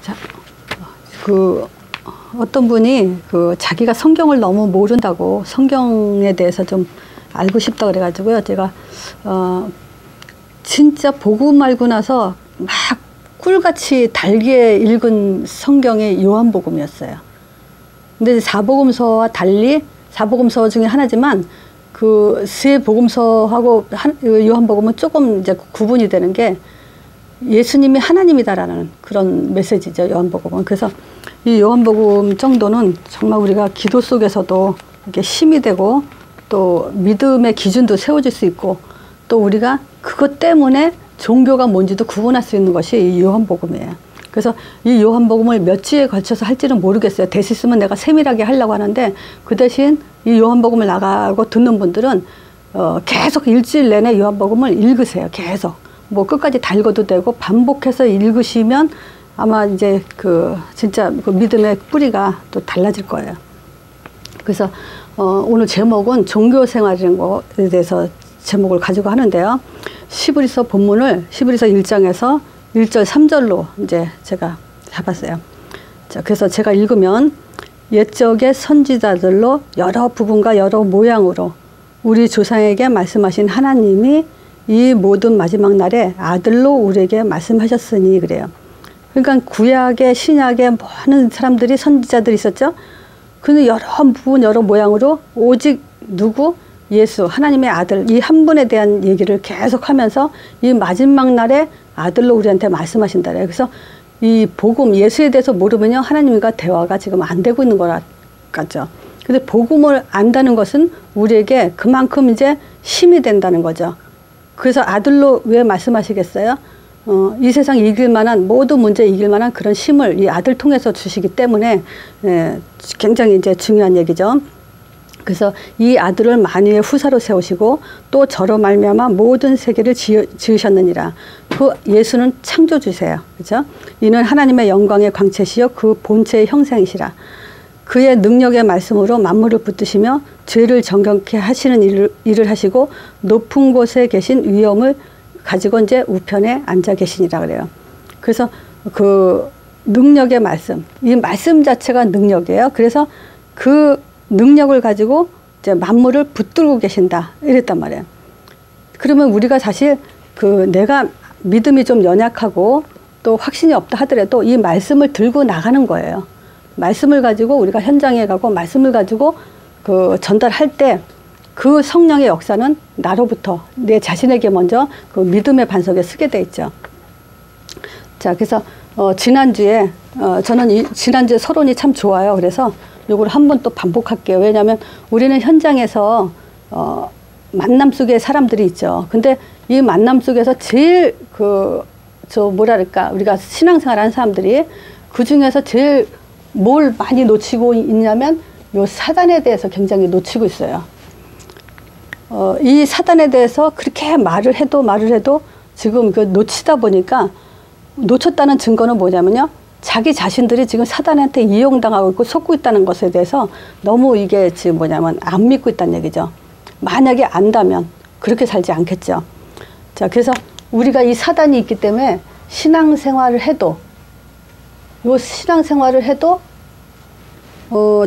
자, 어떤 분이 자기가 성경을 너무 모른다고 성경에 대해서 좀 알고 싶다 그래가지고요. 제가, 진짜 복음 알고 나서 막 꿀같이 달게 읽은 성경이 요한복음이었어요. 근데 사복음서와 달리 사복음서 중에 하나지만 그 세 복음서하고 요한복음은 조금 이제 구분이 되는 게 예수님이 하나님이다라는 그런 메시지죠. 요한복음은. 그래서 이 요한복음 정도는 정말 우리가 기도 속에서도 이렇게 힘이 되고 또 믿음의 기준도 세워질 수 있고 또 우리가 그것 때문에 종교가 뭔지도 구분할 수 있는 것이 이 요한복음이에요. 그래서 이 요한복음을 몇 주에 걸쳐서 할지는 모르겠어요. 될 수 있으면 내가 세밀하게 하려고 하는데 그 대신 이 요한복음을 나가고 듣는 분들은 계속 일주일 내내 요한복음을 읽으세요. 계속. 뭐 끝까지 다 읽어도 되고 반복해서 읽으시면 아마 이제 진짜 그 믿음의 뿌리가 또 달라질 거예요. 그래서 오늘 제목은 종교생활이라는 것에 대해서 제목을 가지고 하는데요. 시브리서 본문을 시브리서 1장에서 1절 3절로 이제 제가 잡았어요. 자, 그래서 제가 읽으면 옛적의 선지자들로 여러 부분과 여러 모양으로 우리 조상에게 말씀하신 하나님이 이 모든 마지막 날에 아들로 우리에게 말씀하셨으니 그래요. 그러니까 구약의 신약의 많은 사람들이 선지자들이 있었죠. 그는 여러 부분 여러 모양으로 오직 누구? 예수 하나님의 아들 이 한 분에 대한 얘기를 계속 하면서 이 마지막 날에 아들로 우리한테 말씀하신다. 그래서 이 복음 예수에 대해서 모르면요 하나님과 대화가 지금 안 되고 있는 것 같죠. 근데 복음을 안다는 것은 우리에게 그만큼 이제 힘이 된다는 거죠. 그래서 아들로 왜 말씀하시겠어요? 이 세상 이길 만한 모든 문제 이길 만한 그런 힘을 이 아들 통해서 주시기 때문에 굉장히 이제 중요한 얘기죠. 그래서 이 아들을 만유의 후사로 세우시고 또 저로 말미암아 모든 세계를 지으셨느니라. 그 예수는 창조주세요. 그렇죠? 이는 하나님의 영광의 광채시요 그 본체의 형상이시라. 그의 능력의 말씀으로 만물을 붙드시며 죄를 정결케 하시는 일을 하시고 높은 곳에 계신 위엄을 가지고 이제 우편에 앉아 계시니라 그래요. 그래서 그 능력의 말씀, 이 말씀 자체가 능력이에요. 그래서 그 능력을 가지고 이제 만물을 붙들고 계신다 이랬단 말이에요. 그러면 우리가 사실 내가 믿음이 좀 연약하고 또 확신이 없다 하더라도 이 말씀을 들고 나가는 거예요. 말씀을 가지고 우리가 현장에 가고 말씀을 가지고 전달할 때 그 성령의 역사는 나로부터 내 자신에게 먼저 그 믿음의 반석에 서게 돼 있죠. 자, 그래서 지난주에 저는 지난주에 서론이 참 좋아요. 그래서 요걸 한번 또 반복할게요. 왜냐하면 우리는 현장에서 만남 속에 사람들이 있죠. 근데 이 만남 속에서 제일 우리가 신앙생활 하는 사람들이 그 중에서 제일 뭘 많이 놓치고 있냐면 요 사단에 대해서 굉장히 놓치고 있어요. 이 사단에 대해서 그렇게 말을 해도 지금 놓치다 보니까 놓쳤다는 증거는 뭐냐면요. 자기 자신들이 지금 사단한테 이용당하고 있고 속고 있다는 것에 대해서 너무 이게 지금 뭐냐면 안 믿고 있다는 얘기죠. 만약에 안다면 그렇게 살지 않겠죠. 자, 그래서 우리가 이 사단이 있기 때문에 신앙생활을 해도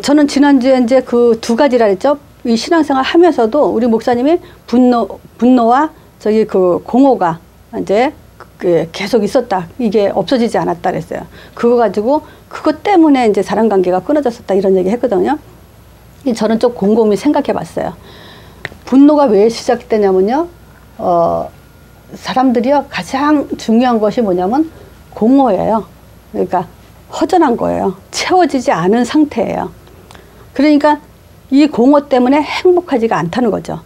저는 지난주에 이제 그 두 가지라 했죠. 이 신앙생활 하면서도 우리 목사님이 분노와 공허가 이제 계속 있었다. 이게 없어지지 않았다 그랬어요. 그거 가지고 그것 때문에 이제 사람 관계가 끊어졌었다 이런 얘기 했거든요. 저는 좀 곰곰이 생각해 봤어요. 분노가 왜 시작되냐면요. 사람들이요 가장 중요한 것이 뭐냐면 공허예요. 그러니까 허전한 거예요. 채워지지 않은 상태예요. 그러니까 이 공허 때문에 행복하지가 않다는 거죠.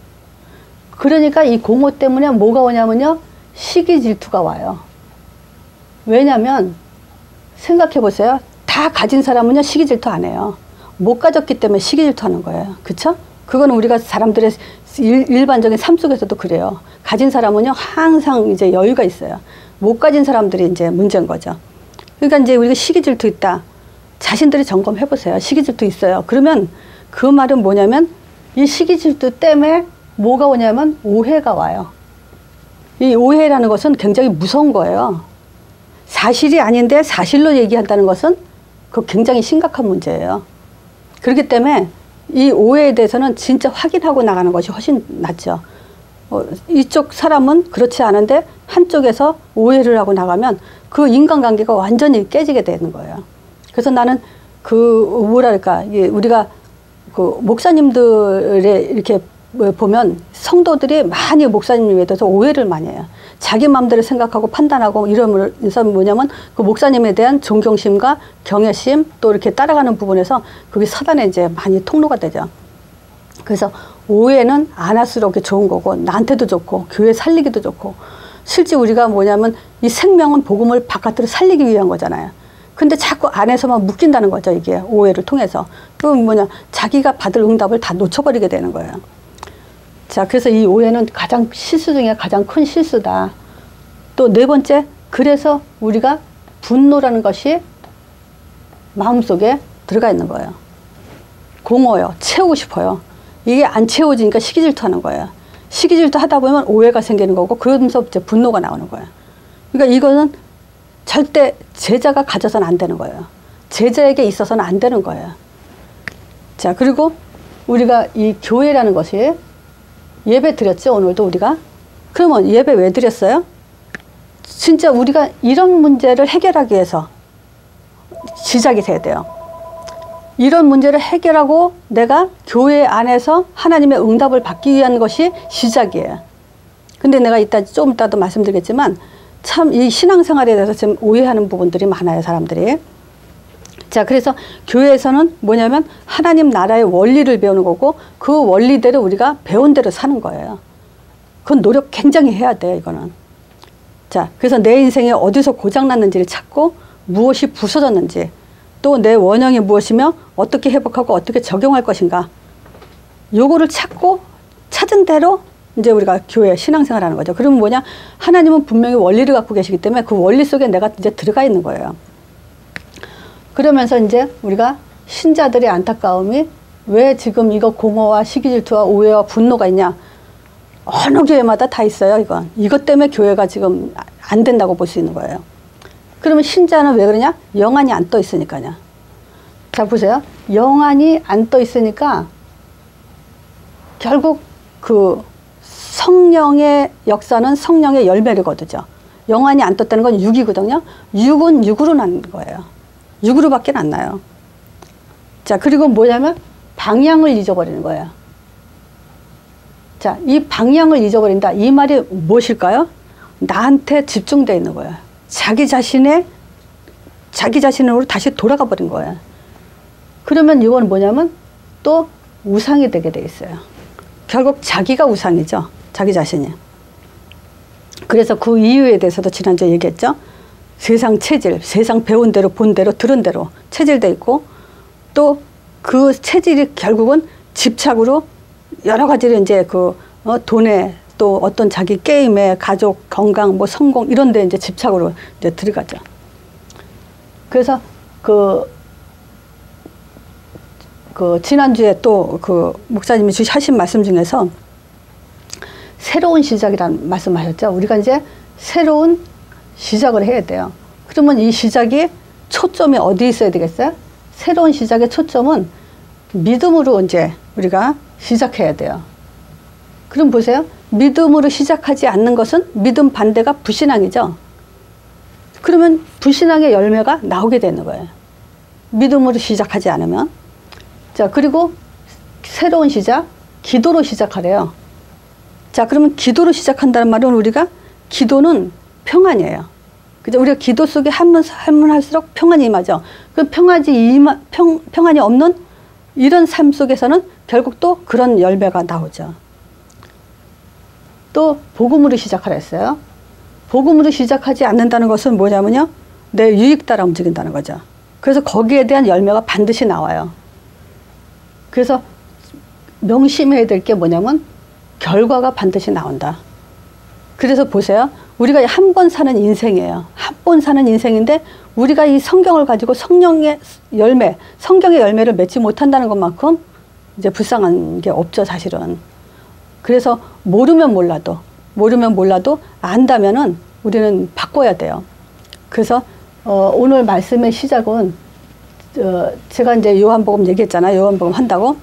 그러니까 이 공허 때문에 뭐가 오냐면요. 시기 질투가 와요. 왜냐면 생각해 보세요. 다 가진 사람은요 시기 질투 안 해요. 못 가졌기 때문에 시기 질투하는 거예요. 그쵸? 그거는 우리가 사람들의 일반적인 삶 속에서도 그래요. 가진 사람은요 항상 이제 여유가 있어요. 못 가진 사람들이 이제 문제인 거죠. 그러니까 이제 우리가 시기 질투 있다. 자신들이 점검해 보세요. 시기 질투 있어요. 그러면 그 말은 뭐냐면 이 시기 질투 때문에 뭐가 오냐면 오해가 와요. 이 오해라는 것은 굉장히 무서운 거예요. 사실이 아닌데 사실로 얘기한다는 것은 그 굉장히 심각한 문제예요. 그렇기 때문에 이 오해에 대해서는 진짜 확인하고 나가는 것이 훨씬 낫죠. 이쪽 사람은 그렇지 않은데 한쪽에서 오해를 하고 나가면 그 인간관계가 완전히 깨지게 되는 거예요. 그래서 나는 그 뭐랄까 우리가 그 목사님들의 이렇게 보면 성도들이 많이 목사님에 대해서 오해를 많이 해요. 자기 마음대로 생각하고 판단하고 이러면서 뭐냐면 그 목사님에 대한 존경심과 경외심 또 이렇게 따라가는 부분에서 그게 사단에 이제 많이 통로가 되죠. 그래서 오해는 안 할수록 좋은 거고 나한테도 좋고 교회 살리기도 좋고 실제 우리가 뭐냐면 이 생명은 복음을 바깥으로 살리기 위한 거잖아요. 근데 자꾸 안에서만 묶인다는 거죠. 이게 오해를 통해서. 그럼 뭐냐 자기가 받을 응답을 다 놓쳐버리게 되는 거예요. 자, 그래서 이 오해는 가장 실수 중에 가장 큰 실수다. 또 네 번째, 그래서 우리가 분노라는 것이 마음속에 들어가 있는 거예요. 공허요. 채우고 싶어요. 이게 안 채워지니까 시기질투하는 거예요. 시기질투 하다 보면 오해가 생기는 거고 그러면서 이제 분노가 나오는 거예요. 그러니까 이거는 절대 제자가 가져서는 안 되는 거예요. 제자에게 있어서는 안 되는 거예요. 자, 그리고 우리가 이 교회라는 것이 예배 드렸죠, 오늘도 우리가. 그러면 예배 왜 드렸어요? 진짜 우리가 이런 문제를 해결하기 위해서 시작이 돼야 돼요. 이런 문제를 해결하고 내가 교회 안에서 하나님의 응답을 받기 위한 것이 시작이에요. 근데 내가 좀 이따도 말씀드리겠지만 참 이 신앙생활에 대해서 지금 오해하는 부분들이 많아요, 사람들이. 자, 그래서 교회에서는 뭐냐면 하나님 나라의 원리를 배우는 거고 그 원리대로 우리가 배운 대로 사는 거예요. 그건 노력 굉장히 해야 돼요, 이거는. 자, 그래서 내 인생에 어디서 고장났는지를 찾고 무엇이 부서졌는지 또 내 원형이 무엇이며 어떻게 회복하고 어떻게 적용할 것인가 요거를 찾은 대로 이제 우리가 교회 신앙생활 하는 거죠. 그러면 뭐냐? 하나님은 분명히 원리를 갖고 계시기 때문에 그 원리 속에 내가 이제 들어가 있는 거예요. 그러면서 이제 우리가 신자들의 안타까움이 왜 지금 이거 공허와 시기질투와 오해와 분노가 있냐? 어느 교회마다 다 있어요, 이건. 이것 때문에 교회가 지금 안 된다고 볼 수 있는 거예요. 그러면 신자는 왜 그러냐? 영안이 안 떠 있으니까요. 자, 보세요. 영안이 안 떠 있으니까 결국 그 성령의 역사는 성령의 열매를 거두죠. 영안이 안 떴다는 건 육이거든요. 육은 육으로 난 거예요. 육으로밖에 안 나요. 자, 그리고 뭐냐면 방향을 잊어버리는 거예요. 자, 이 방향을 잊어버린다. 이 말이 무엇일까요? 나한테 집중되어 있는 거예요. 자기 자신으로 다시 돌아가 버린 거예요. 그러면 이건 뭐냐면 또 우상이 되게 돼 있어요. 결국 자기가 우상이죠. 자기 자신이. 그래서 그 이유에 대해서도 지난주에 얘기했죠. 세상 체질, 세상 배운 대로 본 대로 들은 대로 체질돼 있고 또 그 체질이 결국은 집착으로 여러 가지를 이제 돈에 또 어떤 자기 게임에 가족, 건강, 뭐 성공 이런 데 이제 집착으로 이제 들어가죠. 그래서 지난주에 또 목사님이 하신 말씀 중에서 새로운 시작이라는 말씀하셨죠. 우리가 이제 새로운 시작을 해야 돼요. 그러면 이 시작이 초점이 어디 있어야 되겠어요? 새로운 시작의 초점은 믿음으로 이제 우리가 시작해야 돼요. 그럼 보세요. 믿음으로 시작하지 않는 것은 믿음 반대가 불신앙이죠. 그러면 불신앙의 열매가 나오게 되는 거예요. 믿음으로 시작하지 않으면. 자, 그리고 새로운 시작, 기도로 시작하래요. 자, 그러면 기도로 시작한다는 말은 우리가 기도는 평안이에요. 그죠? 우리가 기도 속에 하면 할수록 평안이 임하죠. 그 평안이 없는 이런 삶 속에서는 결국 또 그런 열매가 나오죠. 또 복음으로 시작하라 했어요. 복음으로 시작하지 않는다는 것은 뭐냐면요. 내 유익 따라 움직인다는 거죠. 그래서 거기에 대한 열매가 반드시 나와요. 그래서 명심해야 될 게 뭐냐면 결과가 반드시 나온다. 그래서 보세요. 우리가 한 번 사는 인생이에요. 한 번 사는 인생인데 우리가 이 성경을 가지고 성령의 열매, 성경의 열매를 맺지 못한다는 것만큼 이제 불쌍한 게 없죠, 사실은. 그래서 모르면 몰라도 안다면은 우리는 바꿔야 돼요. 그래서 오늘 말씀의 시작은 제가 이제 요한복음 얘기했잖아요. 요한복음 한다고.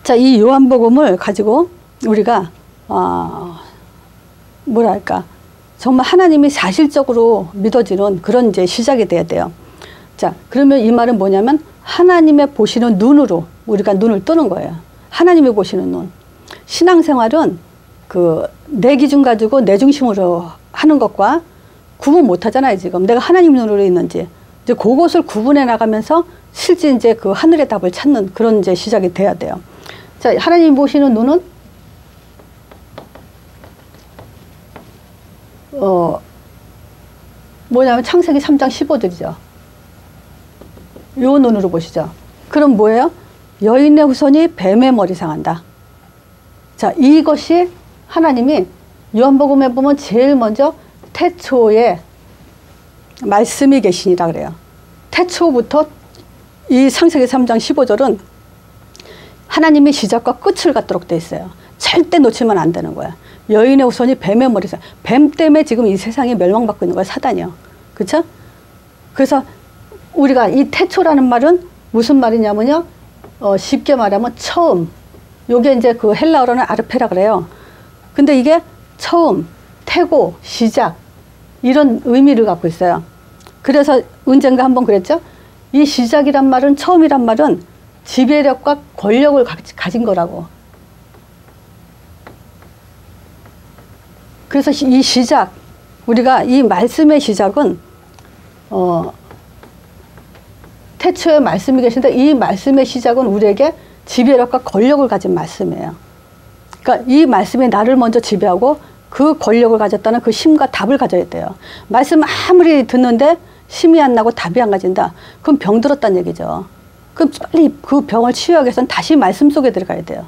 자, 이 요한복음을 가지고 우리가 뭐랄까 정말 하나님이 사실적으로 믿어지는 그런 이제 시작이 돼야 돼요. 자, 그러면 이 말은 뭐냐면 하나님의 보시는 눈으로 우리가 눈을 뜨는 거예요. 하나님이 보시는 눈. 신앙생활은 내 기준 가지고 내 중심으로 하는 것과 구분 못 하잖아요, 지금. 내가 하나님 눈으로 있는지. 이제 그것을 구분해 나가면서 실제 이제 그 하늘의 답을 찾는 그런 이제 시작이 돼야 돼요. 자, 하나님 보시는 눈은 뭐냐면 창세기 3장 15절이죠. 요 눈으로 보시죠. 그럼 뭐예요? 여인의 후손이 뱀의 머리 상한다. 자, 이것이 하나님이 요한복음에 보면 제일 먼저 태초에 말씀이 계시니라 그래요. 태초부터 이 창세기 3장 15절은 하나님이 시작과 끝을 갖도록 돼 있어요. 절대 놓치면 안 되는 거야. 여인의 후손이 뱀의 머리 상. 뱀 때문에 지금 이 세상이 멸망받고 있는 거야, 사단이요. 그렇죠? 그래서 우리가 이 태초라는 말은 무슨 말이냐면요. 쉽게 말하면 처음. 요게 이제 그 헬라어로는 아르페라 그래요. 근데 이게 처음, 태고, 시작 이런 의미를 갖고 있어요. 그래서 언젠가 한번 그랬죠. 이 시작이란 말은 처음이란 말은 지배력과 권력을 가진 거라고. 그래서 이 시작, 우리가 이 말씀의 시작은 태초에 말씀이 계신데 이 말씀의 시작은 우리에게 지배력과 권력을 가진 말씀이에요. 그러니까 이 말씀이 나를 먼저 지배하고 그 권력을 가졌다는 그 힘과 답을 가져야 돼요. 말씀 아무리 듣는데 힘이 안 나고 답이 안 가진다. 그럼 병 들었다는 얘기죠. 그럼 빨리 그 병을 치유하기 위해서는 다시 말씀 속에 들어가야 돼요.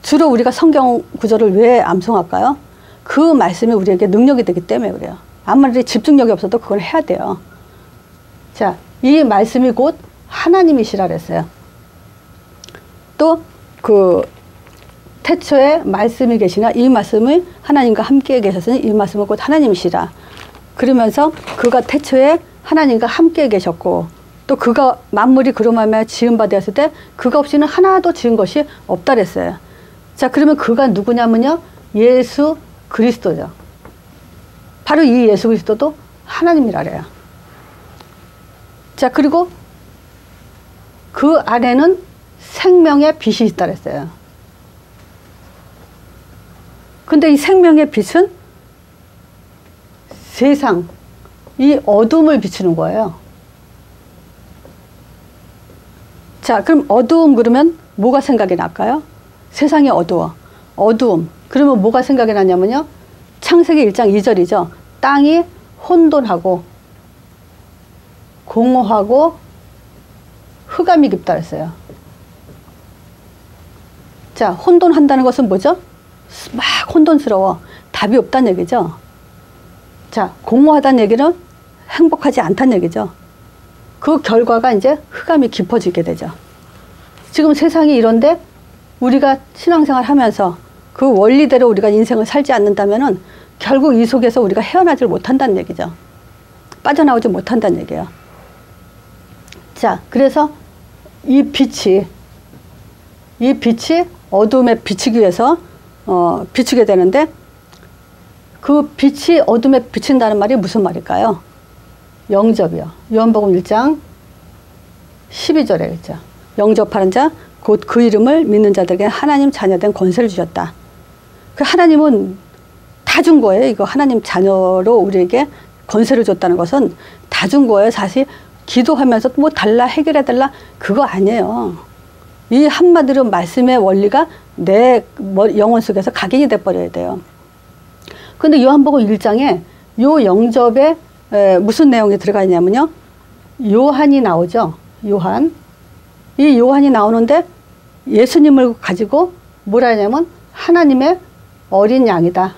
주로 우리가 성경 구절을 왜 암송할까요? 그 말씀이 우리에게 능력이 되기 때문에 그래요. 아무리 집중력이 없어도 그걸 해야 돼요. 자, 이 말씀이 곧 하나님이시라 그랬어요. 또 태초에 말씀이 계시나 이 말씀이 하나님과 함께 계셨으니 이 말씀은 곧 하나님이시라. 그러면서 그가 태초에 하나님과 함께 계셨고 또 그가 만물이 그로 말미암아 지은 바 되었을 때 그가 없이는 하나도 지은 것이 없다 그랬어요. 자, 그러면 그가 누구냐면요. 예수 그리스도죠. 바로 이 예수 그리스도도 하나님이라 그래요. 자, 그리고 그 안에는 생명의 빛이 있다 그랬어요. 근데 이 생명의 빛은 세상, 이 어둠을 비추는 거예요. 자, 그럼 어두움 그러면 뭐가 생각이 날까요? 세상이 어두워. 어두움. 그러면 뭐가 생각이 나냐면요. 창세기 1장 2절이죠. 땅이 혼돈하고 공허하고 흑암이 깊다 그랬어요. 자, 혼돈한다는 것은 뭐죠? 막 혼돈스러워. 답이 없다는 얘기죠. 자, 공허하다는 얘기는 행복하지 않다는 얘기죠. 그 결과가 이제 흑암이 깊어지게 되죠. 지금 세상이 이런데 우리가 신앙생활 하면서 그 원리대로 우리가 인생을 살지 않는다면은 결국 이 속에서 우리가 헤어나질 못한다는 얘기죠. 빠져나오지 못한다는 얘기예요. 자, 그래서 이 빛이 어둠에 비치기 위해서 비추게 되는데 그 빛이 어둠에 비친다는 말이 무슨 말일까요? 영접이요. 요한복음 1장 12절에 있죠. 영접하는 자 곧 그 이름을 믿는 자들에게 하나님 자녀된 권세를 주셨다. 그 하나님은 다 준 거예요. 이거 하나님 자녀로 우리에게 권세를 줬다는 것은 다 준 거예요. 사실 기도하면서 뭐 달라 해결해 달라 그거 아니에요. 이 한마디로 말씀의 원리가 내 영혼 속에서 각인이 돼버려야 돼요. 근데 요한복음 1장에 요 영접에 무슨 내용이 들어가 있냐면요. 요한이 나오죠. 요한. 이 요한이 나오는데 예수님을 가지고 뭐라 하냐면 하나님의 어린 양이다.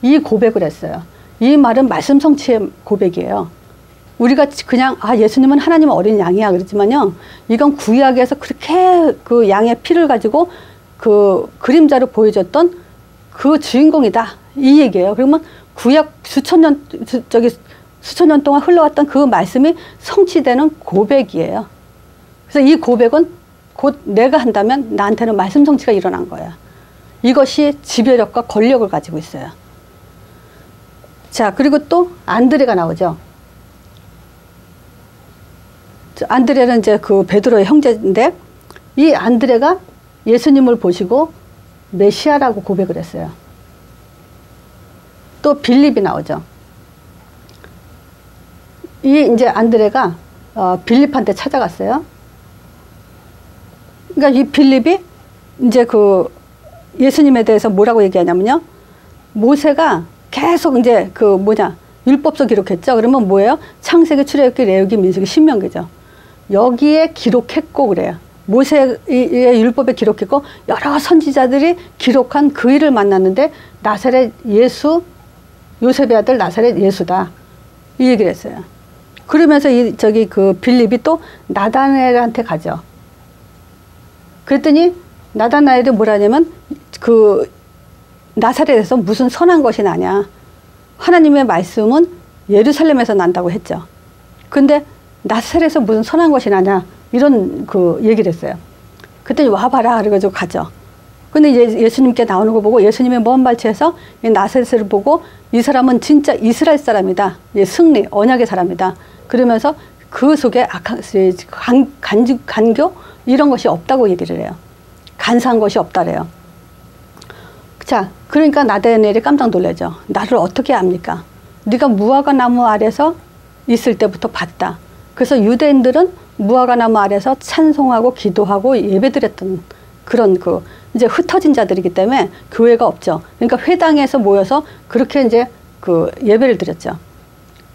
이 고백을 했어요. 이 말은 말씀 성취의 고백이에요. 우리가 그냥 예수님은 하나님의 어린 양이야 그랬지만요. 이건 구약에서 그렇게 그 양의 피를 가지고 그 그림자로 보여줬던 그 주인공이다. 이 얘기예요. 그러면 구약 수천 년 수천 년 동안 흘러왔던 그 말씀이 성취되는 고백이에요. 그래서 이 고백은 곧 내가 한다면 나한테는 말씀 성취가 일어난 거예요. 이것이 지배력과 권력을 가지고 있어요. 자, 그리고 또 안드레가 나오죠. 안드레는 이제 그 베드로의 형제인데, 이 안드레가 예수님을 보시고 메시아라고 고백을 했어요. 또 빌립이 나오죠. 이 이제 안드레가 빌립한테 찾아갔어요. 그러니까 이 빌립이 이제 그 예수님에 대해서 뭐라고 얘기하냐면요. 모세가 계속 이제 그 뭐냐 율법서 기록했죠. 그러면 뭐예요? 창세기, 출애굽기, 레위기, 민수기, 신명기죠. 여기에 기록했고 그래요. 모세의 율법에 기록했고 여러 선지자들이 기록한 그 일을 만났는데 나사렛 예수, 요셉의 아들 나사렛 예수다. 이 얘기를 했어요. 그러면서 저기 그 빌립이 또 나다나엘한테 가죠. 그랬더니 나다나엘이 뭐라냐면 그 나사렛에서 무슨 선한 것이 나냐. 하나님의 말씀은 예루살렘에서 난다고 했죠. 근데 나사렛에서 무슨 선한 것이 나냐. 이런 그 얘기를 했어요. 그랬더니 와봐라. 그래가지고 가죠. 근데 이제 예수님께 나오는 거 보고 예수님의 먼 발치에서 이 나사렛을 보고 이 사람은 진짜 이스라엘 사람이다. 승리, 언약의 사람이다. 그러면서 그 속에 간교 이런 것이 없다고 얘기를 해요. 간사한 것이 없다래요. 자, 그러니까 나다나엘이 깜짝 놀라죠. 나를 어떻게 압니까? 네가 무화과 나무 아래서 있을 때부터 봤다. 그래서 유대인들은 무화과 나무 아래서 찬송하고 기도하고 예배드렸던 그런 그 이제 흩어진 자들이기 때문에 교회가 없죠. 그러니까 회당에서 모여서 그렇게 이제 그 예배를 드렸죠.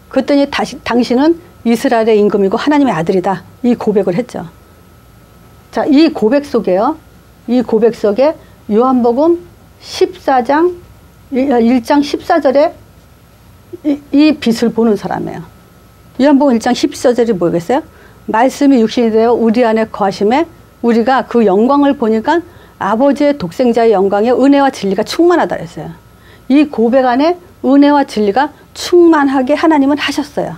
그랬더니 당신은 이스라엘의 임금이고 하나님의 아들이다. 이 고백을 했죠. 자, 이 고백 속에요. 이 고백 속에 요한복음 14장 1장 14절에 이 빛을 보는 사람이에요. 요한복음 1장 14절이 뭐겠어요? 말씀이 육신이 되어 우리 안에 거하심에 우리가 그 영광을 보니까 아버지의 독생자의 영광에 은혜와 진리가 충만하다 했어요. 이 고백 안에 은혜와 진리가 충만하게 하나님은 하셨어요.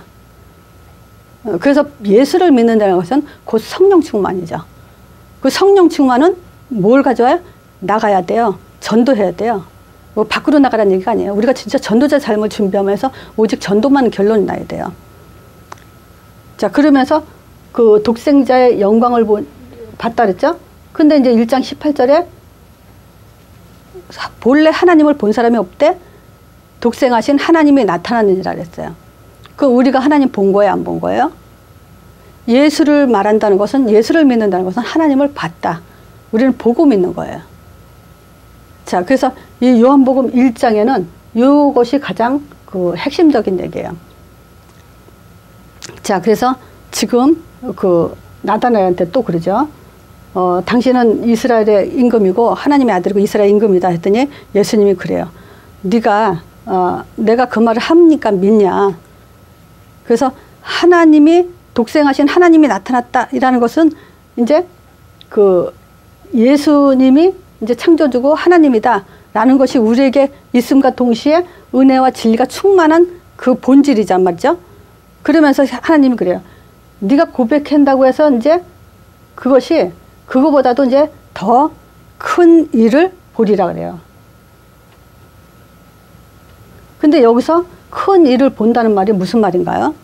그래서 예수를 믿는다는 것은 곧 성령 충만이죠. 그 성령 충만은 뭘 가져와요? 나가야 돼요. 전도해야 돼요. 뭐 밖으로 나가라는 얘기가 아니에요. 우리가 진짜 전도자 삶을 준비하면서 오직 전도만 결론이 나야 돼요. 자, 그러면서 그 독생자의 영광을 봤다 그랬죠? 근데 이제 1장 18절에 본래 하나님을 본 사람이 없대 독생하신 하나님이 나타났느니라 그랬어요. 그 우리가 하나님 본 거예요, 안 본 거예요? 예수를 말한다는 것은, 예수를 믿는다는 것은 하나님을 봤다. 우리는 보고 믿는 거예요. 자, 그래서 이 요한복음 1장에는 이것이 가장 그 핵심적인 얘기예요. 자, 그래서 지금 그 나다나엘한테 또 그러죠. 당신은 이스라엘의 임금이고 하나님의 아들이고 이스라엘 임금이다 했더니 예수님이 그래요. 네가 내가 그 말을 합니까 믿냐. 그래서 하나님이 독생하신 하나님이 나타났다라는 것은 이제 그 예수님이 이제 창조주고 하나님이다라는 것이 우리에게 있음과 동시에 은혜와 진리가 충만한 그 본질이란 말이죠. 그러면서 하나님이 그래요. 네가 고백한다고 해서 이제 그것이 그거보다도 이제 더 큰 일을 보리라 그래요. 근데 여기서 큰 일을 본다는 말이 무슨 말인가요?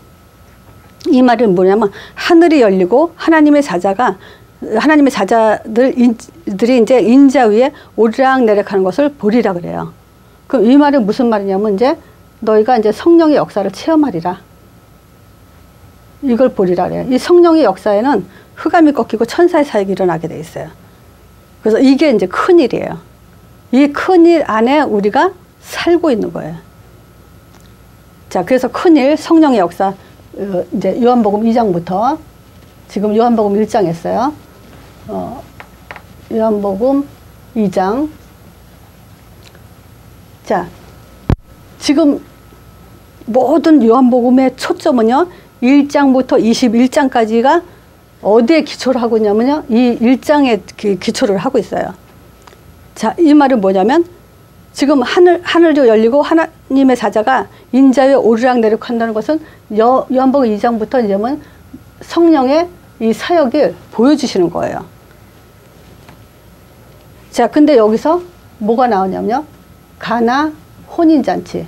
이 말은 뭐냐면 하늘이 열리고 하나님의 자자들이 이제 인자 위에 오르락내락하는 것을 보리라 그래요. 그럼 이 말은 무슨 말이냐면 이제 너희가 이제 성령의 역사를 체험하리라. 이걸 보리라 그래요. 이 성령의 역사에는 흑암이 꺾이고 천사의 사역이 일어나게 돼 있어요. 그래서 이게 이제 큰일이에요. 이 큰일 안에 우리가 살고 있는 거예요. 자, 그래서 큰일, 성령의 역사, 이제 요한복음 2장부터 지금 요한복음 1장 했어요. 요한복음 2장. 자, 지금 모든 요한복음의 초점은요, 1장부터 21장까지가 어디에 기초를 하고 있냐면요, 이 1장에 기초를 하고 있어요. 자, 이 말은 뭐냐면 지금 하늘도 열리고 하나님의 사자가 인자 위에 오르락내리락 한다는 것은 요한복음 2장부터 이제 성령의 이 사역을 보여주시는 거예요. 자, 근데 여기서 뭐가 나오냐면요. 가나 혼인잔치.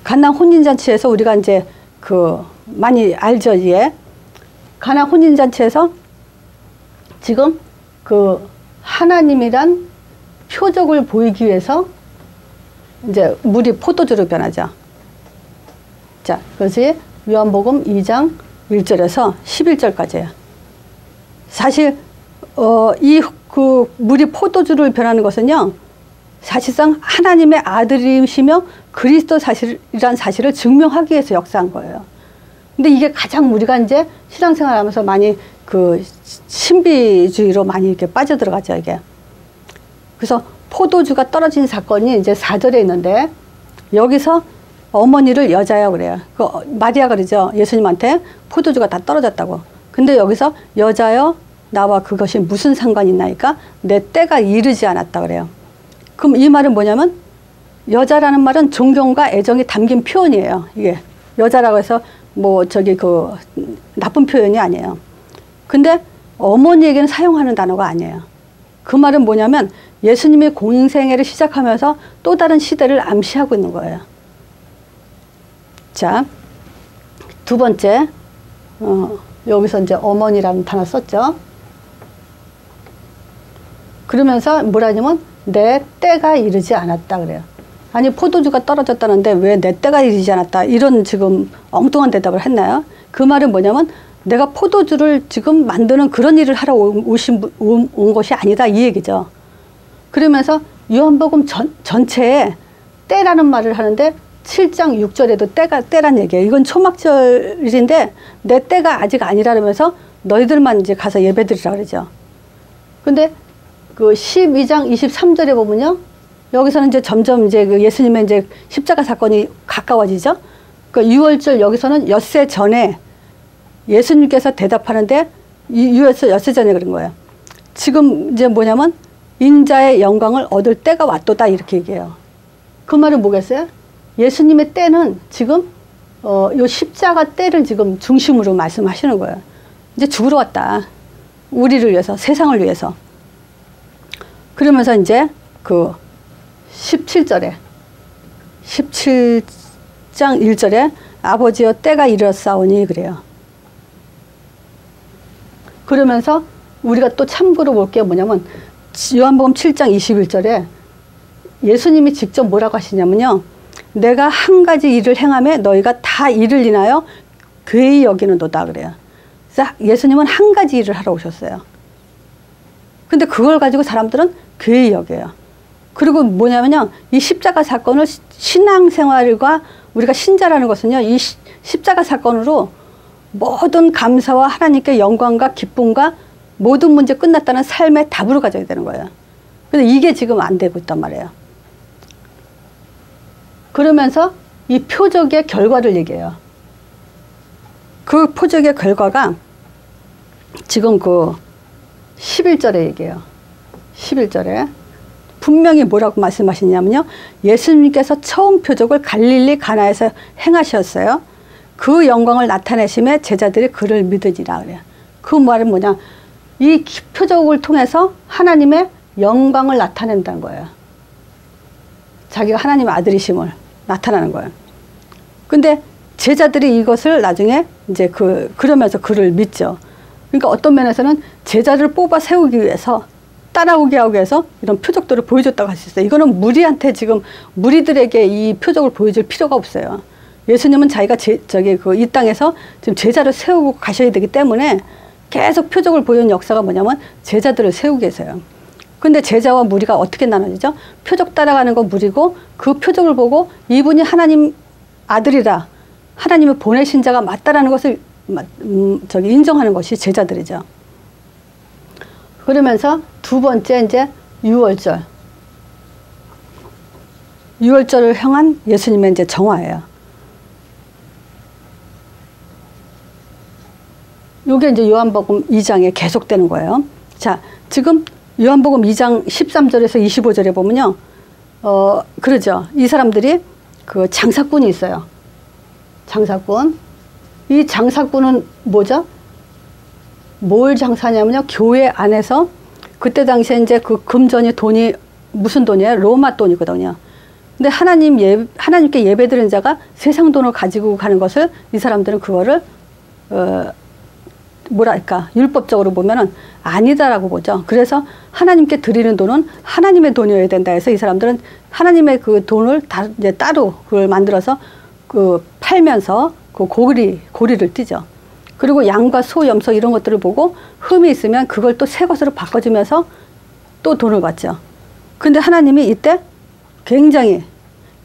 가나 혼인잔치에서 우리가 이제 많이 알죠, 예. 가나 혼인잔치에서 지금 하나님이란 표적을 보이기 위해서 이제 물이 포도주로 변하죠. 자, 그것이 요한복음 2장 1절에서 11절까지예요. 사실 물이 포도주를 변하는 것은요, 사실상 하나님의 아들이시며 그리스도 사실이란 사실을 증명하기 위해서 역사한 거예요. 근데 이게 가장 우리가 이제 신앙생활 하면서 많이 신비주의로 많이 이렇게 빠져들어가죠, 이게. 그래서 포도주가 떨어진 사건이 이제 4절에 있는데, 여기서 어머니를 여자야 그래요. 마리아 그러죠. 예수님한테 포도주가 다 떨어졌다고. 근데 여기서 여자여 나와 그것이 무슨 상관이 있나니까 내 때가 이르지 않았다 그래요. 그럼 이 말은 뭐냐면, 여자라는 말은 존경과 애정이 담긴 표현이에요. 이게 여자라고 해서 나쁜 표현이 아니에요. 근데 어머니에게는 사용하는 단어가 아니에요. 그 말은 뭐냐면 예수님이 공생애를 시작하면서 또 다른 시대를 암시하고 있는 거예요. 자, 두 번째, 여기서 이제 어머니라는 단어 썼죠. 그러면서 뭐라냐면 내 때가 이르지 않았다 그래요. 아니, 포도주가 떨어졌다는데 왜 내 때가 이르지 않았다, 이런 지금 엉뚱한 대답을 했나요? 그 말은 뭐냐면 내가 포도주를 지금 만드는 그런 일을 하러 온 것이 아니다, 이 얘기죠. 그러면서 요한복음 전체에 때라는 말을 하는데 7장 6절에도 때란 얘기예요. 이건 초막절인데 내 때가 아직 아니라면서 너희들만 이제 가서 예배드리라 그러죠. 근데 12장 23절에 보면요, 여기서는 이제 점점 이제 예수님의 이제 십자가 사건이 가까워지죠. 그 6월절 여기서는 엿새 전에 예수님께서 대답하는데, 엿새 전에 그런 거예요. 지금 이제 뭐냐면 인자의 영광을 얻을 때가 왔도다, 이렇게 얘기해요. 그 말은 뭐겠어요? 예수님의 때는 지금 요 십자가 때를 지금 중심으로 말씀하시는 거예요. 이제 죽으러 왔다, 우리를 위해서, 세상을 위해서. 그러면서 이제 17장 1절에 아버지여 때가 이르렀사오니 그래요. 그러면서 우리가 또 참고로 볼 게 뭐냐면 요한복음 7장 21절에 예수님이 직접 뭐라고 하시냐면요, 내가 한 가지 일을 행하며 너희가 다 이를 인하여 괴히 여기는도다 그래요. 그래서 예수님은 한 가지 일을 하러 오셨어요. 근데 그걸 가지고 사람들은 괴히 여겨요. 그리고 뭐냐면요, 이 십자가 사건을 신앙생활과 우리가 신자라는 것은요, 이 십자가 사건으로 모든 감사와 하나님께 영광과 기쁨과 모든 문제 끝났다는 삶의 답으로 가져야 되는 거예요. 근데 이게 지금 안 되고 있단 말이에요. 그러면서 이 표적의 결과를 얘기해요. 그 표적의 결과가 지금 11절에 얘기해요. 11절에 분명히 뭐라고 말씀하시냐면요, 예수님께서 처음 표적을 갈릴리 가나에서 행하셨어요. 그 영광을 나타내심에 제자들이 그를 믿으리라 그래요. 그 말은 뭐냐, 이 표적을 통해서 하나님의 영광을 나타낸다는 거예요. 자기가 하나님의 아들이심을 나타나는 거예요. 근데 제자들이 이것을 나중에 이제 그러면서 그를 믿죠. 그러니까 어떤 면에서는 제자를 뽑아 세우기 위해서, 따라오게 하기 위해서 이런 표적들을 보여줬다고 할 수 있어요. 이거는 무리한테 지금 무리들에게 이 표적을 보여줄 필요가 없어요. 예수님은 자기가 이 땅에서 지금 제자를 세우고 가셔야 되기 때문에 계속 표적을 보여준 역사가 뭐냐면 제자들을 세우기 위해서요. 근데 제자와 무리가 어떻게 나눠지죠? 표적 따라가는 건 무리고, 그 표적을 보고 이분이 하나님 아들이라, 하나님을 보내신 자가 맞다라는 것을 인정하는 것이 제자들이죠. 그러면서 두 번째 이제 6월절. 6월절을 향한 예수님의 이제 정화예요. 요게 이제 요한복음 2장에 계속되는 거예요. 자, 지금 요한복음 2장 13절에서 25절에 보면요. 그러죠. 이 사람들이 그 장사꾼이 있어요. 장사꾼. 이 장사꾼은 뭐죠? 뭘 장사냐면요. 교회 안에서 그때 당시에 이제 그 금전이 돈이 무슨 돈이에요? 로마 돈이거든요. 근데 하나님께 예배드리는 자가 세상 돈을 가지고 가는 것을 이 사람들은 그거를 뭐랄까 율법적으로 보면은 아니다라고 보죠. 그래서 하나님께 드리는 돈은 하나님의 돈이어야 된다 해서 이 사람들은 하나님의 그 돈을 이제 따로 그걸 만들어서 그 팔면서 그 고리를 띄죠. 그리고 양과 소, 염소 이런 것들을 보고 흠이 있으면 그걸 또 새 것으로 바꿔주면서 또 돈을 받죠. 근데 하나님이 이때 굉장히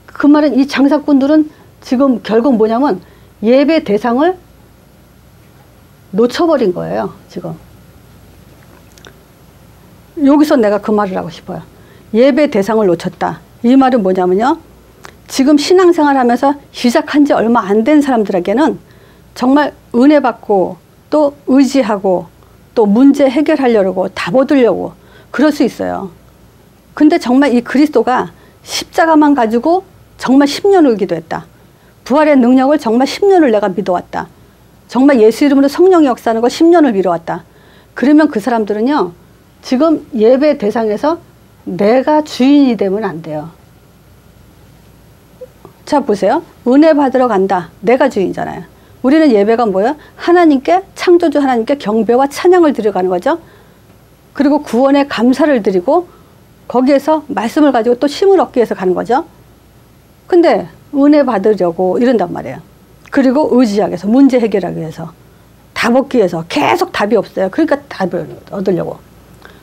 그 말은 이 장사꾼들은 지금 결국 뭐냐면 예배 대상을 놓쳐버린 거예요. 지금 여기서 내가 그 말을 하고 싶어요. 예배 대상을 놓쳤다. 이 말은 뭐냐면요. 지금 신앙생활 하면서 시작한 지 얼마 안 된 사람들에게는 정말 은혜 받고 또 의지하고 또 문제 해결하려고 답 얻으려고 그럴 수 있어요. 근데 정말 이 그리스도가 십자가만 가지고 정말 10년을 기도했다. 부활의 능력을 정말 10년을 내가 믿어왔다. 정말 예수 이름으로 성령의 역사하는 거 10년을 미뤄왔다. 그러면 그 사람들은요. 지금 예배 대상에서 내가 주인이 되면 안 돼요. 자 보세요. 은혜 받으러 간다. 내가 주인이잖아요. 우리는 예배가 뭐예요? 하나님께 창조주 하나님께 경배와 찬양을 드려가는 거죠. 그리고 구원의 감사를 드리고 거기에서 말씀을 가지고 또 힘을 얻기 위해서 가는 거죠. 근데 은혜 받으려고 이런단 말이에요. 그리고 의지하기 위해서 문제 해결하기 위해서 답 얻기 위해서 계속 답이 없어요. 그러니까 답을 얻으려고.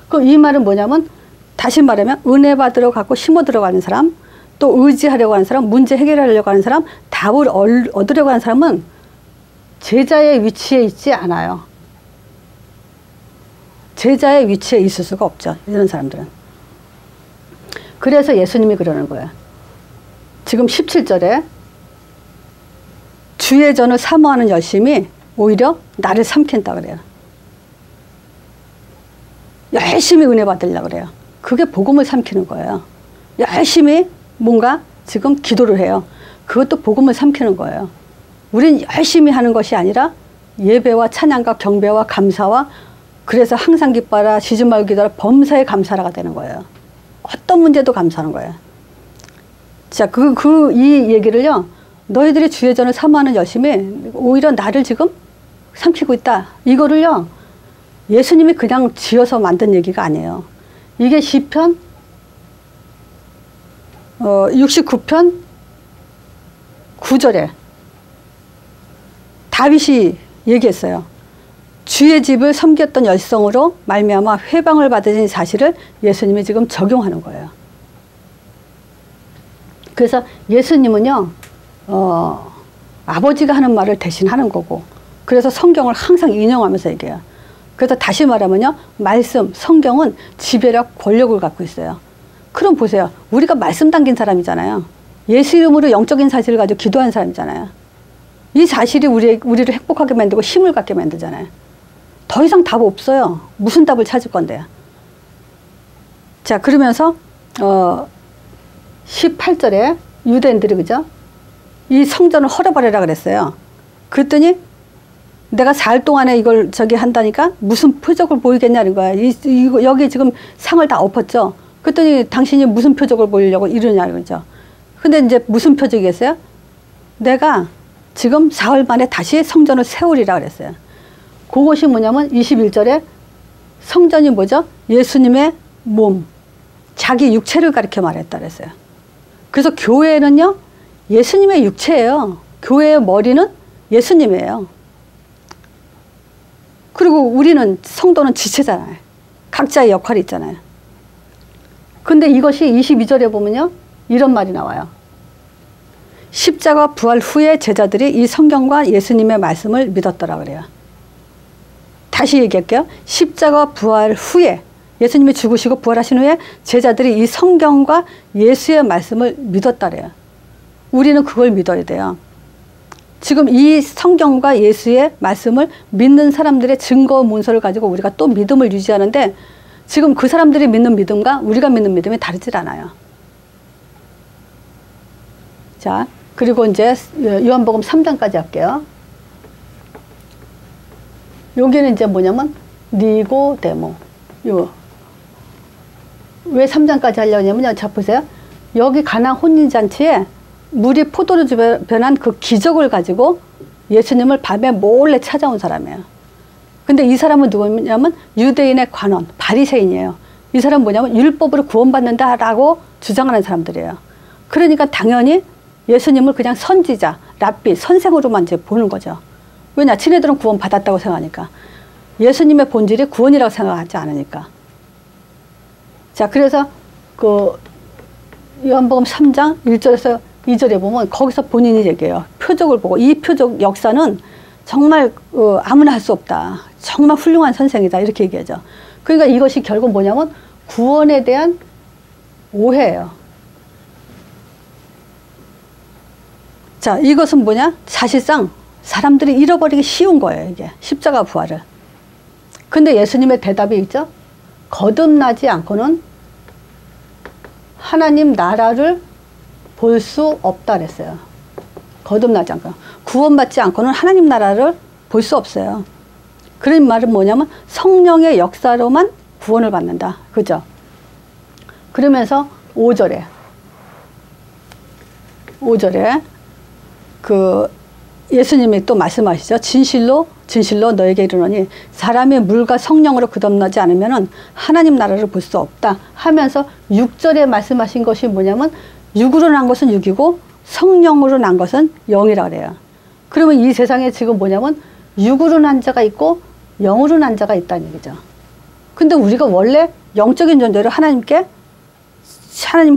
그 이 말은 뭐냐면 다시 말하면 은혜 받으러 가고 심어 들어가는 사람 또 의지하려고 하는 사람 문제 해결하려고 하는 사람 답을 얻으려고 하는 사람은 제자의 위치에 있지 않아요. 제자의 위치에 있을 수가 없죠. 이런 사람들은. 그래서 예수님이 그러는 거예요. 지금 17절에 주의 전을 사모하는 열심이 오히려 나를 삼킨다 그래요. 열심히 은혜 받으려고 그래요. 그게 복음을 삼키는 거예요. 열심히 뭔가 지금 기도를 해요. 그것도 복음을 삼키는 거예요. 우린 열심히 하는 것이 아니라 예배와 찬양과 경배와 감사와 그래서 항상 기뻐하라 쉬지 말고 기도하라 범사에 감사라가 되는 거예요. 어떤 문제도 감사하는 거예요. 자, 이 얘기를요. 너희들이 주의 전을 사모하는 열심이 오히려 나를 지금 삼키고 있다. 이거를요. 예수님이 그냥 지어서 만든 얘기가 아니에요. 이게 시편 69편 9절에 다윗이 얘기했어요. 주의 집을 섬겼던 열성으로 말미암아 회방을 받으신 사실을 예수님이 지금 적용하는 거예요. 그래서 예수님은요. 아버지가 하는 말을 대신하는 거고 그래서 성경을 항상 인용하면서 얘기해요. 그래서 다시 말하면요. 말씀, 성경은 지배력, 권력을 갖고 있어요. 그럼 보세요. 우리가 말씀 담긴 사람이잖아요. 예수 이름으로 영적인 사실을 가지고 기도하는 사람이잖아요. 이 사실이 우리를 행복하게 만들고 힘을 갖게 만들잖아요. 더 이상 답 없어요. 무슨 답을 찾을 건데요. 자, 그러면서 18절에 유대인들이 그죠? 이 성전을 헐어버리라 그랬어요. 그랬더니 내가 4일 동안에 이걸 한다니까 무슨 표적을 보이겠냐는 거야. 여기 지금 상을 다 엎었죠. 그랬더니 당신이 무슨 표적을 보이려고 이러냐는 거죠. 근데 이제 무슨 표적이겠어요? 내가 지금 4일 만에 다시 성전을 세우리라 그랬어요. 그것이 뭐냐면 21절에 성전이 뭐죠? 예수님의 몸, 자기 육체를 가리켜 말했다 그랬어요. 그래서 교회는요, 예수님의 육체예요. 교회의 머리는 예수님이에요. 그리고 우리는 성도는 지체잖아요. 각자의 역할이 있잖아요. 근데 이것이 22절에 보면요, 이런 말이 나와요. 십자가 부활 후에 제자들이 이 성경과 예수님의 말씀을 믿었더라 그래요. 다시 얘기할게요. 십자가 부활 후에 예수님이 죽으시고 부활하신 후에 제자들이 이 성경과 예수의 말씀을 믿었다래요. 우리는 그걸 믿어야 돼요. 지금 이 성경과 예수의 말씀을 믿는 사람들의 증거 문서를 가지고 우리가 또 믿음을 유지하는데 지금 그 사람들이 믿는 믿음과 우리가 믿는 믿음이 다르질 않아요. 자, 그리고 이제 요한복음 3장까지 할게요. 여기는 이제 뭐냐면 니고데모. 왜 3장까지 하려냐면요. 자, 보세요. 여기 가나 혼인잔치에 물이 포도로 변한 그 기적을 가지고 예수님을 밤에 몰래 찾아온 사람이에요. 근데 이 사람은 누구냐면 유대인의 관원, 바리새인이에요. 이 사람은 뭐냐면 율법으로 구원받는다라고 주장하는 사람들이에요. 그러니까 당연히 예수님을 그냥 선지자, 랍비, 선생으로만 이제 보는 거죠. 왜냐? 지네들은 구원받았다고 생각하니까. 예수님의 본질이 구원이라고 생각하지 않으니까. 자, 그래서 그 요한복음 3장 1절에서 2절에 보면 거기서 본인이 얘기해요. 표적을 보고 이 표적 역사는 정말 아무나 할 수 없다. 정말 훌륭한 선생이다. 이렇게 얘기하죠. 그러니까 이것이 결국 뭐냐면 구원에 대한 오해예요. 자, 이것은 뭐냐? 사실상 사람들이 잃어버리기 쉬운 거예요. 이게 십자가 부활을. 근데 예수님의 대답이 있죠. 거듭나지 않고는 하나님 나라를 볼 수 없다 그랬어요. 거듭나지 않고. 구원받지 않고는 하나님 나라를 볼 수 없어요. 그런 말은 뭐냐면 성령의 역사로만 구원을 받는다. 그죠? 그러면서 5절에 그 예수님이 또 말씀하시죠. 진실로 진실로 너에게 이르노니 사람이 물과 성령으로 거듭나지 않으면 하나님 나라를 볼 수 없다 하면서 6절에 말씀하신 것이 뭐냐면 육으로 난 것은 육이고 성령으로 난 것은 영이라 그래요. 그러면 이 세상에 지금 뭐냐면 육으로 난 자가 있고 영으로 난 자가 있다는 얘기죠. 근데 우리가 원래 영적인 존재로 하나님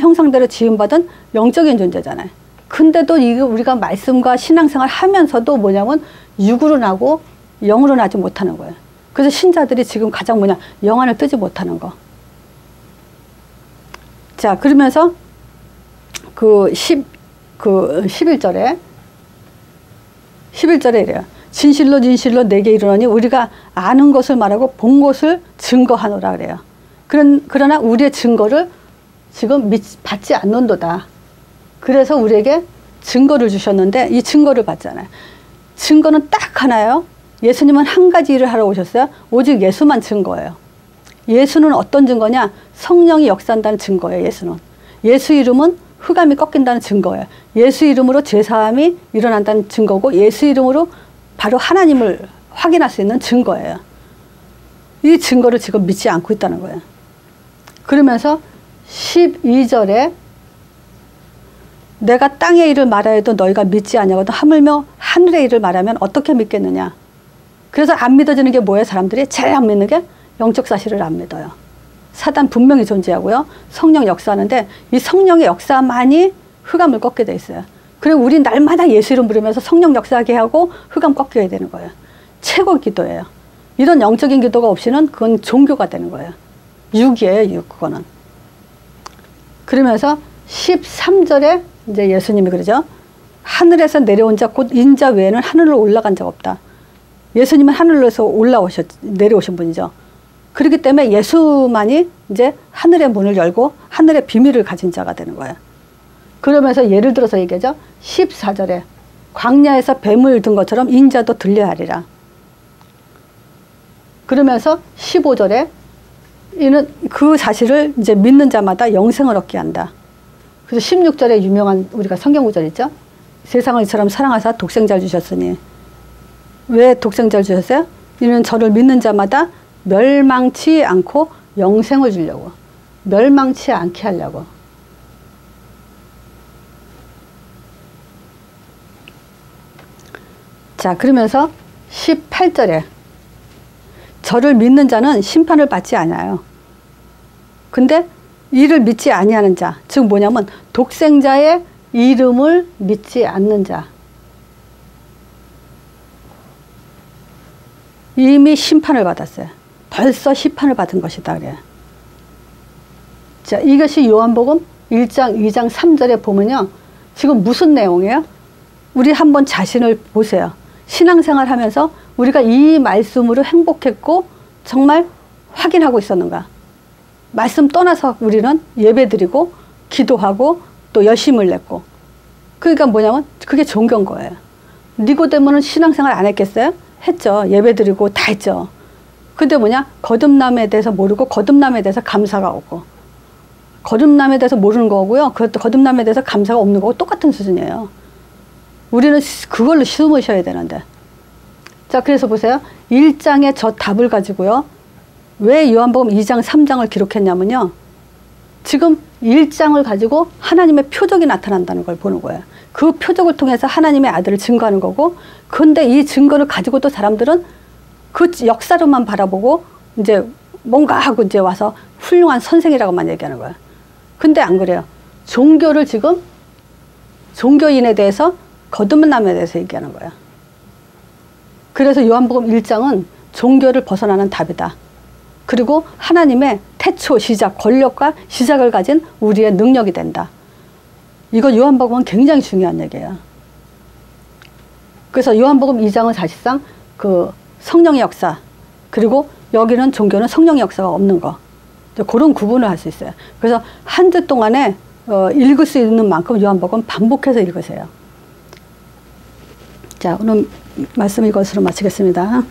형상대로 지음받은 영적인 존재잖아요. 근데도 이거 우리가 말씀과 신앙생활 하면서도 뭐냐면 육으로 나고 영으로 나지 못하는 거예요. 그래서 신자들이 지금 가장 뭐냐, 영안을 뜨지 못하는 거. 자, 그러면서 그 11절에 이래요. 진실로 진실로 내게 이르노니 우리가 아는 것을 말하고 본 것을 증거하노라 그래요. 그러나 우리의 증거를 지금 받지 않는도다. 그래서 우리에게 증거를 주셨는데 이 증거를 받잖아요. 증거는 딱 하나예요. 예수님은 한 가지 일을 하러 오셨어요. 오직 예수만 증거예요. 예수는 어떤 증거냐? 성령이 역사한다는 증거예요. 예수는. 예수 이름은 흑암이 꺾인다는 증거예요. 예수 이름으로 죄사함이 일어난다는 증거고 예수 이름으로 바로 하나님을 확인할 수 있는 증거예요. 이 증거를 지금 믿지 않고 있다는 거예요. 그러면서 12절에 내가 땅의 일을 말하여도 너희가 믿지 아니하거든 하물며 하늘의 일을 말하면 어떻게 믿겠느냐. 그래서 안 믿어지는 게 뭐예요? 사람들이 제일 안 믿는 게 영적 사실을 안 믿어요. 사단 분명히 존재하고요. 성령 역사하는데 이 성령의 역사만이 흑암을 꺾게 돼 있어요. 그리고 우리 날마다 예수 이름 부르면서 성령 역사하게 하고 흑암 꺾게 되는 거예요. 최고 기도예요. 이런 영적인 기도가 없이는 그건 종교가 되는 거예요. 육이에요, 육. 그거는. 그러면서 13절에 이제 예수님이 그러죠. 하늘에서 내려온 자 곧 인자 외에는 하늘로 올라간 적 없다. 예수님은 하늘에서 내려오신 분이죠. 그렇기 때문에 예수만이 이제 하늘의 문을 열고 하늘의 비밀을 가진 자가 되는 거예요. 그러면서 예를 들어서 얘기하죠. 14절에 광야에서 뱀을 든 것처럼 인자도 들려야 하리라. 그러면서 15절에 이는 그 사실을 이제 믿는 자마다 영생을 얻게 한다. 그래서 16절에 유명한 우리가 성경 구절 있죠. 세상을 이처럼 사랑하사 독생자를 주셨으니. 왜 독생자를 주셨어요? 이는 저를 믿는 자마다 멸망치 않고 영생을 주려고. 멸망치 않게 하려고. 자, 그러면서 18절에 저를 믿는 자는 심판을 받지 않아요. 근데 이를 믿지 아니하는 자, 즉 뭐냐면 독생자의 이름을 믿지 않는 자. 이미 심판을 받았어요. 벌써 심판을 받은 것이다 그래요. 자, 이것이 요한복음 1장, 2장, 3절에 보면요. 지금 무슨 내용이에요? 우리 한번 자신을 보세요. 신앙생활 하면서 우리가 이 말씀으로 행복했고 정말 확인하고 있었는가? 말씀 떠나서 우리는 예배드리고 기도하고 또 열심을 냈고, 그러니까 뭐냐면 그게 종교인 거예요. 니고데모는 신앙생활 안 했겠어요? 했죠. 예배드리고 다 했죠. 근데 뭐냐, 거듭남에 대해서 모르고 거듭남에 대해서 감사가 오고, 거듭남에 대해서 모르는 거고요, 그것도 거듭남에 대해서 감사가 없는 거고 똑같은 수준이에요. 우리는 그걸로 숨으셔야 되는데. 자, 그래서 보세요. 1장의 저 답을 가지고요, 왜 요한복음 2장 3장을 기록했냐면요, 지금 1장을 가지고 하나님의 표적이 나타난다는 걸 보는 거예요. 그 표적을 통해서 하나님의 아들을 증거하는 거고, 그런데 이 증거를 가지고도 사람들은 그 역사로만 바라보고 이제 뭔가 하고 이제 와서 훌륭한 선생이라고만 얘기하는 거예요. 근데 안 그래요. 종교를 지금, 종교인에 대해서 거듭남에 대해서 얘기하는 거예요. 그래서 요한복음 1장은 종교를 벗어나는 답이다. 그리고 하나님의 태초, 시작, 권력과 시작을 가진 우리의 능력이 된다. 이거 요한복음은 굉장히 중요한 얘기예요. 그래서 요한복음 2장은 사실상 그 성령의 역사, 그리고 여기는 종교는 성령의 역사가 없는 거, 그런 구분을 할 수 있어요. 그래서 한 주 동안에 읽을 수 있는 만큼 요한복음 반복해서 읽으세요. 자, 오늘 말씀 이것으로 마치겠습니다.